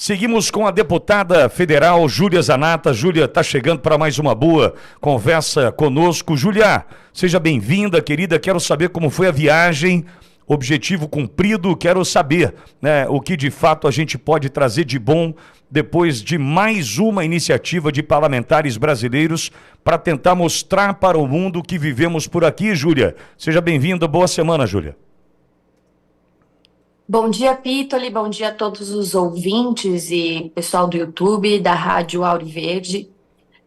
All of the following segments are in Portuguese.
Seguimos com a deputada federal Júlia Zanatta. Júlia está chegando para mais uma boa conversa conosco. Júlia, seja bem-vinda, querida. Quero saber como foi a viagem, objetivo cumprido. Quero saber, né, o que de fato a gente pode trazer de bom depois de mais uma iniciativa de parlamentares brasileiros para tentar mostrar para o mundo o que vivemos por aqui, Júlia. Seja bem-vinda. Boa semana, Júlia. Bom dia, Pitoli, bom dia a todos os ouvintes e pessoal do YouTube, da Rádio Auriverde.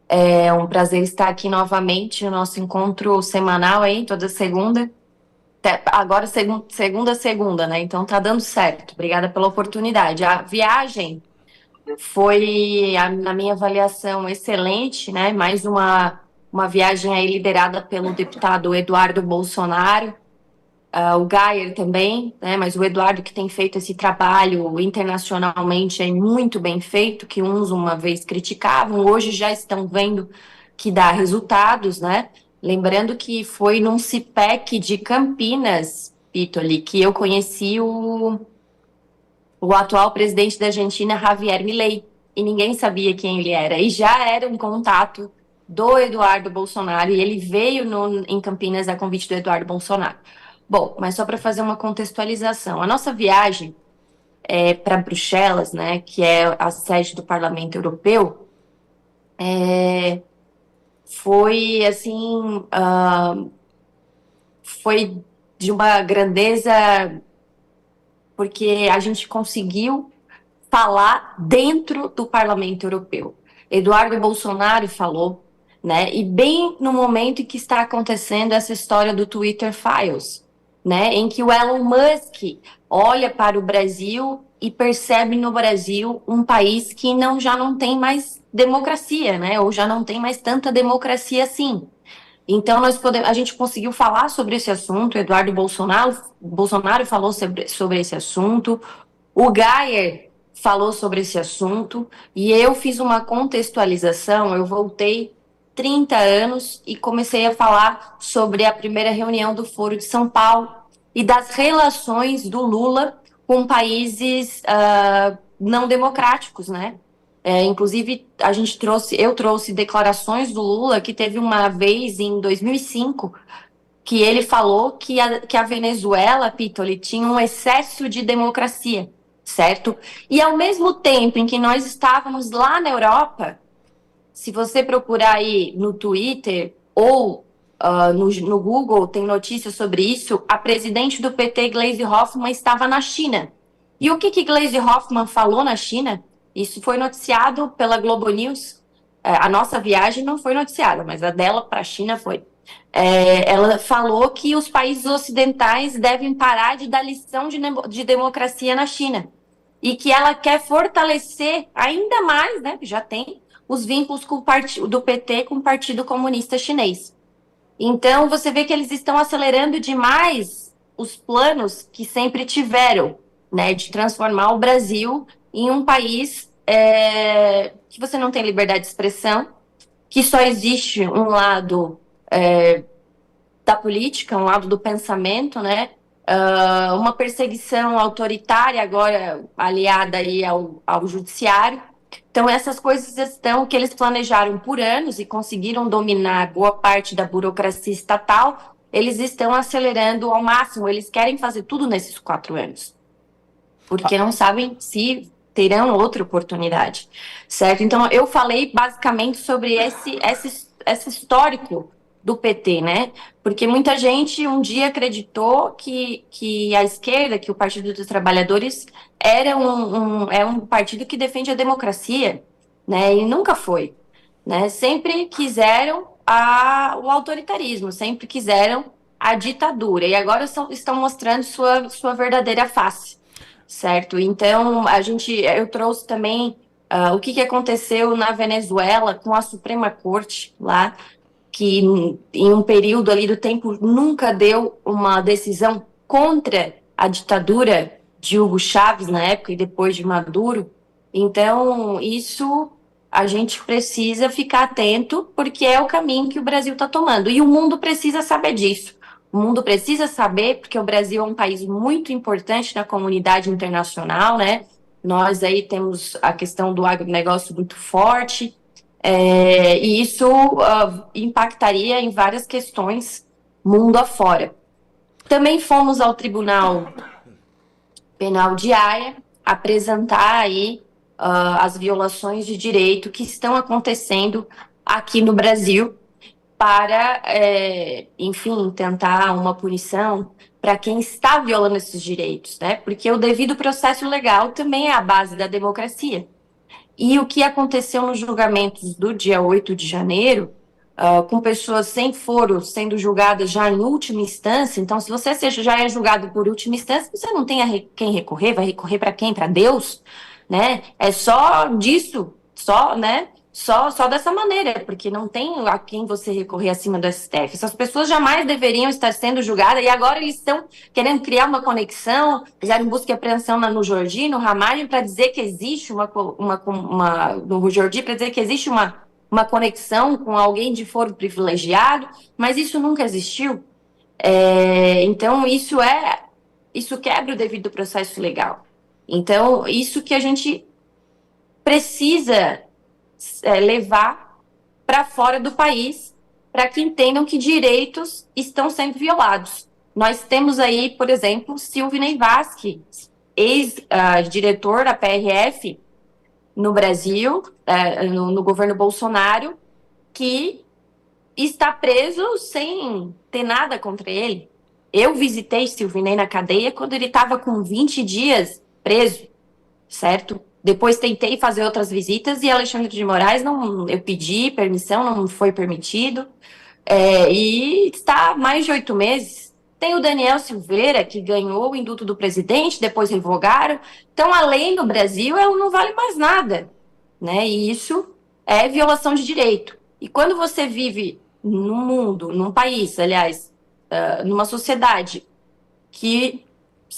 É um prazer estar aqui novamente no nosso encontro semanal aí, toda segunda. Agora segunda a segunda, né? Então tá dando certo. Obrigada pela oportunidade. A viagem foi, na minha avaliação, excelente, né? Mais uma viagem aí liderada pelo deputado Eduardo Bolsonaro. O Gayer também, né, mas o Eduardo que tem feito esse trabalho internacionalmente é muito bem feito, que uns uma vez criticavam, hoje já estão vendo que dá resultados, né? Lembrando que foi num CIPEC de Campinas, Pitoli, que eu conheci o atual presidente da Argentina, Javier Milei, e ninguém sabia quem ele era, e já era um contato do Eduardo Bolsonaro, e ele veio em Campinas a convite do Eduardo Bolsonaro. Bom, mas só para fazer uma contextualização, a nossa viagem para Bruxelas, né, que é a sede do Parlamento Europeu, foi assim, foi de uma grandeza, porque a gente conseguiu falar dentro do Parlamento Europeu. Eduardo Bolsonaro falou, né, e bem no momento em que está acontecendo essa história do Twitter Files, né, em que o Elon Musk olha para o Brasil e percebe no Brasil um país que já não tem mais democracia, né, ou já não tem mais tanta democracia assim. Então, a gente conseguiu falar sobre esse assunto, o Eduardo Bolsonaro falou sobre esse assunto, o Gayer falou sobre esse assunto, e eu fiz uma contextualização, eu voltei 30 anos e comecei a falar sobre a primeira reunião do Foro de São Paulo e das relações do Lula com países não democráticos, né? Inclusive, eu trouxe declarações do Lula, que teve uma vez em 2005, que ele falou que a Venezuela, Pitoli, tinha um excesso de democracia, certo? E ao mesmo tempo em que nós estávamos lá na Europa, se você procurar aí no Twitter ou no Google, tem notícias sobre isso, a presidente do PT, Gleisi Hoffmann, estava na China. E o que Gleisi Hoffmann falou na China? Isso foi noticiado pela Globo News. A nossa viagem não foi noticiada, mas a dela para a China foi. Ela falou que os países ocidentais devem parar de dar lição de democracia na China. E que ela quer fortalecer ainda mais, né, que já tem, os vínculos do PT com o Partido Comunista Chinês. Então, você vê que eles estão acelerando demais os planos que sempre tiveram, né, de transformar o Brasil em um país que você não tem liberdade de expressão, que só existe um lado da política, um lado do pensamento, né, uma perseguição autoritária agora aliada aí ao judiciário. Então, essas coisas que eles planejaram por anos e conseguiram dominar boa parte da burocracia estatal, eles estão acelerando ao máximo, eles querem fazer tudo nesses 4 anos, porque não sabem se terão outra oportunidade, certo? Então, eu falei basicamente sobre esse histórico do PT, né? Porque muita gente um dia acreditou que a esquerda, que o Partido dos Trabalhadores era um partido que defende a democracia, né? E nunca foi, né? Sempre quiseram o autoritarismo, sempre quiseram a ditadura, e agora estão mostrando sua verdadeira face, certo? Então, eu trouxe também o que aconteceu na Venezuela com a Suprema Corte lá, que em um período ali do tempo nunca deu uma decisão contra a ditadura de Hugo Chávez na época e depois de Maduro. Então, isso a gente precisa ficar atento, porque é o caminho que o Brasil está tomando. E o mundo precisa saber disso. O mundo precisa saber, porque o Brasil é um país muito importante na comunidade internacional, né? Nós aí temos a questão do agronegócio muito forte, e isso impactaria em várias questões mundo afora. Também fomos ao Tribunal Penal de Haia apresentar aí as violações de direito que estão acontecendo aqui no Brasil para, enfim, tentar uma punição para quem está violando esses direitos, né? Porque o devido processo legal também é a base da democracia. E o que aconteceu nos julgamentos do dia 8 de janeiro, com pessoas sem foro sendo julgadas já em última instância, então se você já é julgado por última instância, você não tem quem recorrer, vai recorrer para quem? Para Deus, né? É só disso, só, né? Só dessa maneira, porque não tem a quem você recorrer acima do STF. Essas pessoas jamais deveriam estar sendo julgadas e agora eles estão querendo criar uma conexão, fizeram busca e apreensão no Jordi, no Ramalho, para dizer que existe no Jordi, para dizer que existe uma conexão com alguém de foro privilegiado, mas isso nunca existiu. Então, isso quebra o devido processo legal. Então, isso que a gente precisa levar para fora do país, para que entendam que direitos estão sendo violados. Nós temos aí, por exemplo, Silvinei Vasquez, ex-diretor da PRF no Brasil, no governo Bolsonaro, que está preso sem ter nada contra ele. Eu visitei Silvinei na cadeia quando ele estava com 20 dias preso, certo? Depois tentei fazer outras visitas e Alexandre de Moraes, eu pedi permissão, não foi permitido. E está há mais de 8 meses. Tem o Daniel Silveira, que ganhou o indulto do presidente, depois revogaram. Então, a lei no Brasil ela não vale mais nada, né? E isso é violação de direito. E quando você vive num mundo, num país, aliás, numa sociedade que,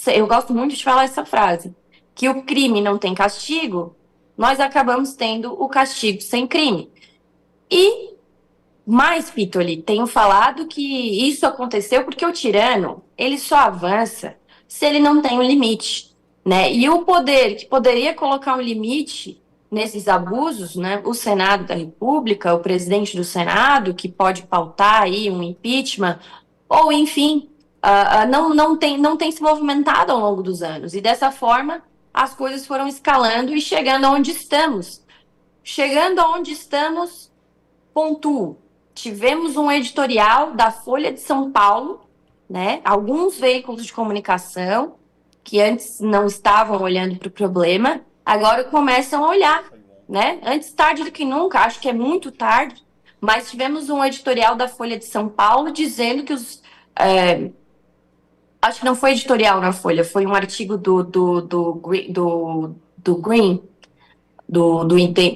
eu gosto muito de falar essa frase, que o crime não tem castigo, nós acabamos tendo o castigo sem crime. E mais, Pitoli, tenho falado que isso aconteceu porque o tirano, ele só avança se ele não tem um limite, né? E o poder que poderia colocar um limite nesses abusos, né? O Senado da República, o presidente do Senado, que pode pautar aí um impeachment, ou enfim, não tem se movimentado ao longo dos anos. E dessa forma, as coisas foram escalando e chegando aonde estamos. Chegando aonde estamos, pontuo. Tivemos um editorial da Folha de São Paulo, né? Alguns veículos de comunicação que antes não estavam olhando para o problema, agora começam a olhar, né? Antes tarde do que nunca, acho que é muito tarde, mas tivemos um editorial da Folha de São Paulo dizendo que acho que não foi editorial na Folha, foi um artigo do Green,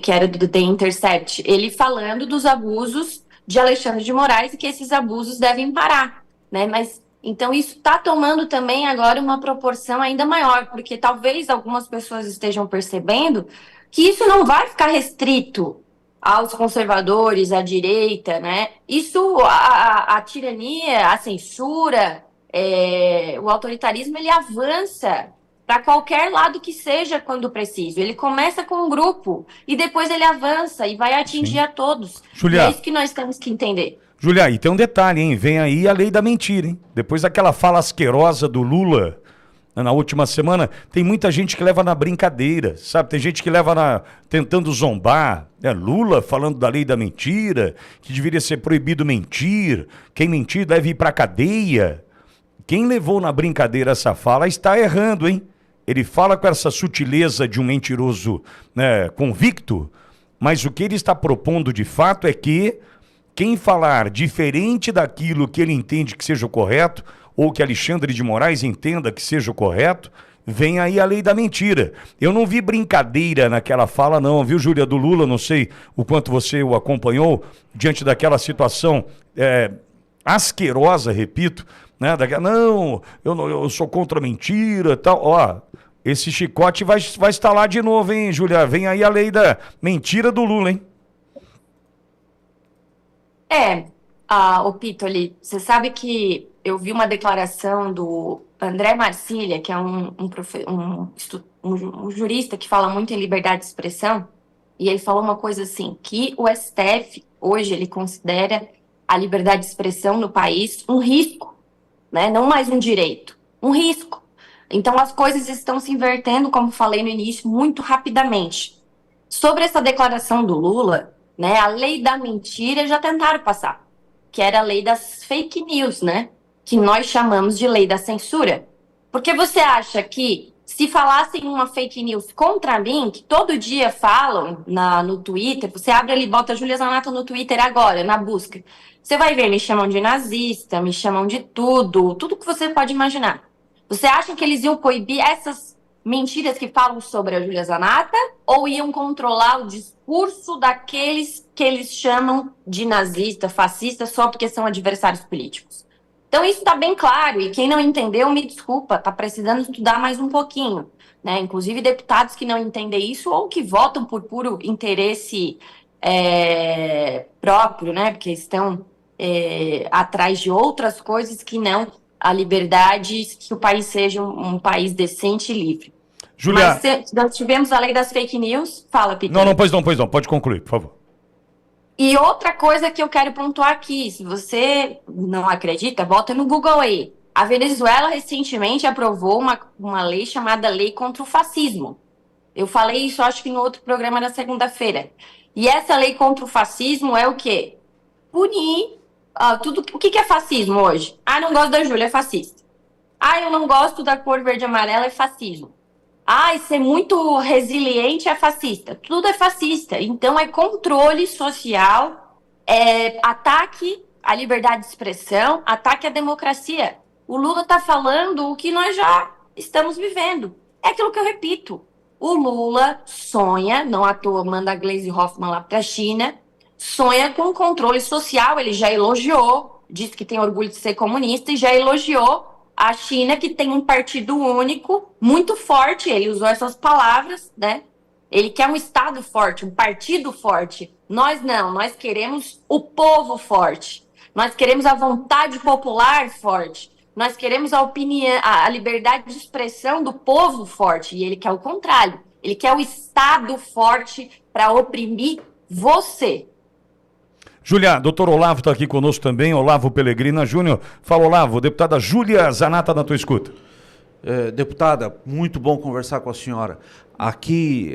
que era do The Intercept, ele falando dos abusos de Alexandre de Moraes e que esses abusos devem parar, né? Mas então isso está tomando também agora uma proporção ainda maior, porque talvez algumas pessoas estejam percebendo que isso não vai ficar restrito aos conservadores, à direita, né? Isso, a tirania, a censura, o autoritarismo, ele avança para qualquer lado que seja quando preciso. Ele começa com um grupo e depois ele avança e vai atingir Sim. a todos. Julia, E é isso que nós temos que entender. Julia, e tem um detalhe, hein? Vem aí a lei da mentira, hein? Depois daquela fala asquerosa do Lula na última semana, tem muita gente que leva na brincadeira, sabe? Tem gente que leva tentando zombar. Lula falando da lei da mentira, que deveria ser proibido mentir, quem mentir deve ir pra cadeia. Quem levou na brincadeira essa fala está errando, hein? Ele fala com essa sutileza de um mentiroso, né, convicto, mas o que ele está propondo de fato é que quem falar diferente daquilo que ele entende que seja o correto, ou que Alexandre de Moraes entenda que seja o correto, vem aí a lei da mentira. Eu não vi brincadeira naquela fala não, viu, Júlia, do Lula? Não sei o quanto você o acompanhou diante daquela situação asquerosa, repito, né? Não, eu sou contra a mentira e tal. Ó, esse chicote vai estalar de novo, hein, Júlia? Vem aí a lei da mentira do Lula, hein? O Pitoli, você sabe que eu vi uma declaração do André Marcília, que é um um jurista que fala muito em liberdade de expressão, e ele falou uma coisa assim, que o STF, hoje, ele considera a liberdade de expressão no país um risco, né? Não mais um direito, um risco. Então, as coisas estão se invertendo, como falei no início, muito rapidamente. Sobre essa declaração do Lula, né, a lei da mentira já tentaram passar, que era a lei das fake news, né? Que nós chamamos de lei da censura. Porque você acha que se falassem uma fake news contra mim, que todo dia falam no Twitter, você abre ali, bota Júlia Zanata no Twitter agora, na busca, você vai ver, me chamam de nazista, me chamam de tudo que você pode imaginar. Você acha que eles iam proibir essas mentiras que falam sobre a Júlia Zanata ou iam controlar o discurso daqueles que eles chamam de nazista, fascista, só porque são adversários políticos? Então isso está bem claro, e quem não entendeu, me desculpa, está precisando estudar mais um pouquinho, né? Inclusive deputados que não entendem isso ou que votam por puro interesse próprio, né? Porque estão atrás de outras coisas que não a liberdade, que o país seja um país decente e livre. Júlia... Mas nós tivemos a lei das fake news. Fala, Peter. Não, pois não. Pode concluir, por favor. E outra coisa que eu quero pontuar aqui, se você não acredita, bota no Google aí. A Venezuela recentemente aprovou uma lei chamada Lei contra o Fascismo. Eu falei isso, acho que em outro programa na segunda-feira. E essa lei contra o fascismo é o quê? Punir tudo. O que é fascismo hoje? Ah, não gosto da Júlia, é fascista. Ah, eu não gosto da cor verde e amarela, é fascismo. Ah, ser muito resiliente é fascista. Tudo é fascista. Então, é controle social, ataque à liberdade de expressão, ataque à democracia. O Lula está falando o que nós já estamos vivendo. É aquilo que eu repito. O Lula sonha, não à toa manda a Gleisi Hoffmann lá para a China, sonha com controle social. Ele já elogiou, disse que tem orgulho de ser comunista e já elogiou a China, que tem um partido único, muito forte. Ele usou essas palavras, né? Ele quer um Estado forte, um partido forte. Nós não, nós queremos o povo forte. Nós queremos a vontade popular forte. Nós queremos a opinião, a liberdade de expressão do povo forte. E ele quer o contrário. Ele quer o Estado forte para oprimir você. Júlia, doutor Olavo está aqui conosco também, Olavo Pellegrina Júnior. Fala, Olavo, deputada Júlia Zanata na tua escuta. Deputada, muito bom conversar com a senhora. Aqui,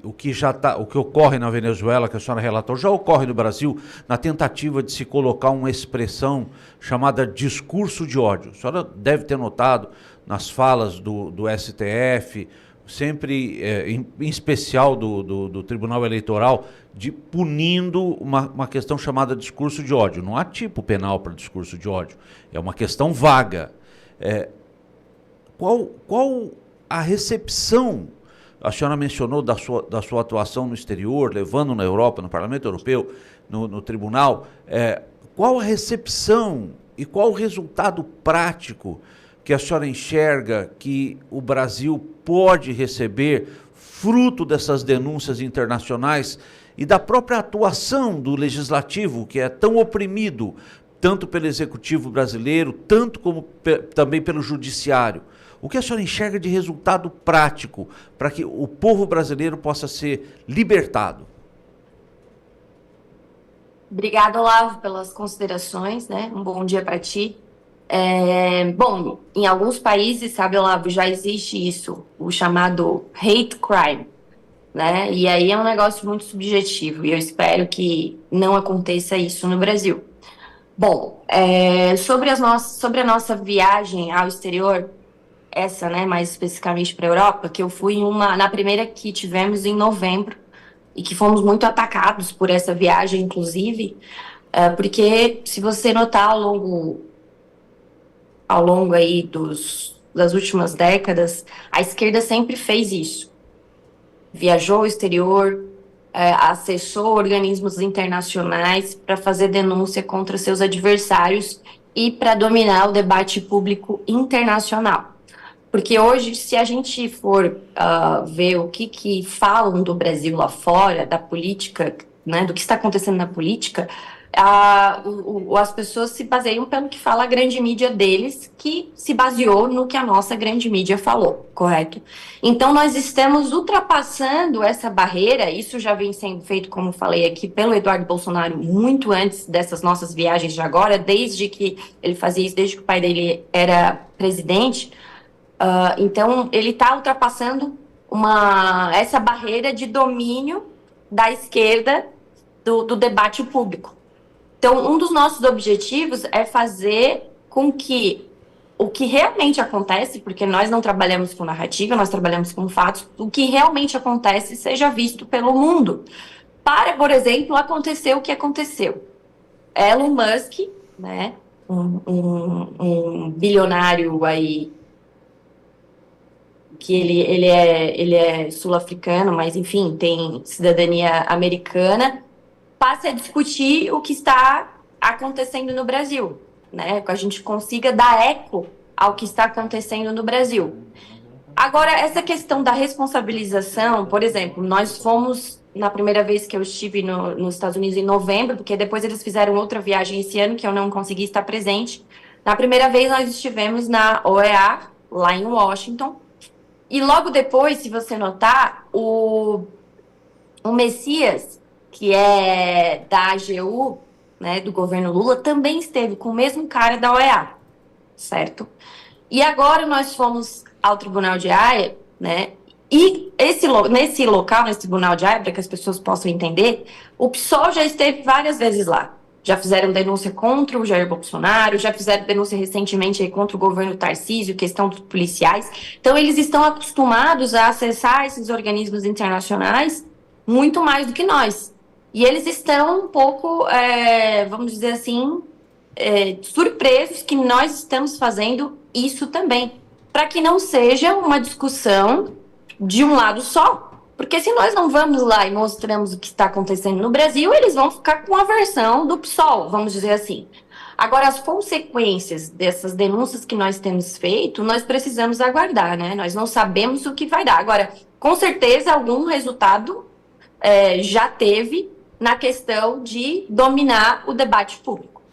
o que ocorre na Venezuela, que a senhora relatou, já ocorre no Brasil na tentativa de se colocar uma expressão chamada discurso de ódio. A senhora deve ter notado nas falas do STF, sempre, em especial do Tribunal Eleitoral, punindo uma questão chamada discurso de ódio. Não há tipo penal para discurso de ódio, é uma questão vaga. Qual a recepção, a senhora mencionou da sua atuação no exterior, levando na Europa, no Parlamento Europeu, no Tribunal, qual a recepção e qual o resultado prático que a senhora enxerga que o Brasil pode receber fruto dessas denúncias internacionais e da própria atuação do Legislativo, que é tão oprimido, tanto pelo Executivo brasileiro, tanto como também pelo Judiciário? O que a senhora enxerga de resultado prático para que o povo brasileiro possa ser libertado? Obrigada, Olavo, pelas considerações, né? Um bom dia para ti. Bom, em alguns países, sabe, Olavo, já existe isso, o chamado hate crime, né? E aí é um negócio muito subjetivo e eu espero que não aconteça isso no Brasil. Bom, sobre a nossa viagem ao exterior, essa, né, mais especificamente para a Europa, que eu fui na primeira que tivemos em novembro e que fomos muito atacados por essa viagem, inclusive, porque se você notar ao longo aí das últimas décadas, a esquerda sempre fez isso. Viajou ao exterior, acessou organismos internacionais para fazer denúncia contra seus adversários e para dominar o debate público internacional. Porque hoje, se a gente for ver o que falam do Brasil lá fora, da política, né, do que está acontecendo na política, as pessoas se baseiam pelo que fala a grande mídia deles, que se baseou no que a nossa grande mídia falou, correto? Então, nós estamos ultrapassando essa barreira, isso já vem sendo feito, como falei aqui, pelo Eduardo Bolsonaro, muito antes dessas nossas viagens de agora, desde que ele fazia isso, desde que o pai dele era presidente. Então, ele está ultrapassando essa barreira de domínio da esquerda do debate público. Então, um dos nossos objetivos é fazer com que o que realmente acontece, porque nós não trabalhamos com narrativa, nós trabalhamos com fatos, o que realmente acontece seja visto pelo mundo. Para, por exemplo, acontecer o que aconteceu. Elon Musk, né, um bilionário aí, que ele é sul-africano, mas enfim, tem cidadania americana, passe a discutir o que está acontecendo no Brasil, né? Que a gente consiga dar eco ao que está acontecendo no Brasil. Agora, essa questão da responsabilização, por exemplo, nós fomos, na primeira vez que eu estive nos Estados Unidos em novembro, porque depois eles fizeram outra viagem esse ano que eu não consegui estar presente. Na primeira vez nós estivemos na OEA, lá em Washington, e logo depois, se você notar, o Messias, que é da AGU, né, do governo Lula, também esteve com o mesmo cara da OEA, certo? E agora nós fomos ao Tribunal de Haia, né, e nesse local, nesse Tribunal de Haia, para que as pessoas possam entender, o PSOL já esteve várias vezes lá. Já fizeram denúncia contra o Jair Bolsonaro, já fizeram denúncia recentemente aí contra o governo Tarcísio, questão dos policiais. Então, eles estão acostumados a acessar esses organismos internacionais muito mais do que nós. E eles estão um pouco, vamos dizer assim, surpresos que nós estamos fazendo isso também, para que não seja uma discussão de um lado só. Porque se nós não vamos lá e mostramos o que está acontecendo no Brasil, eles vão ficar com a versão do PSOL, vamos dizer assim. Agora, as consequências dessas denúncias que nós temos feito, nós precisamos aguardar, né? Nós não sabemos o que vai dar. Agora, com certeza, algum resultado já teve na questão de dominar o debate público.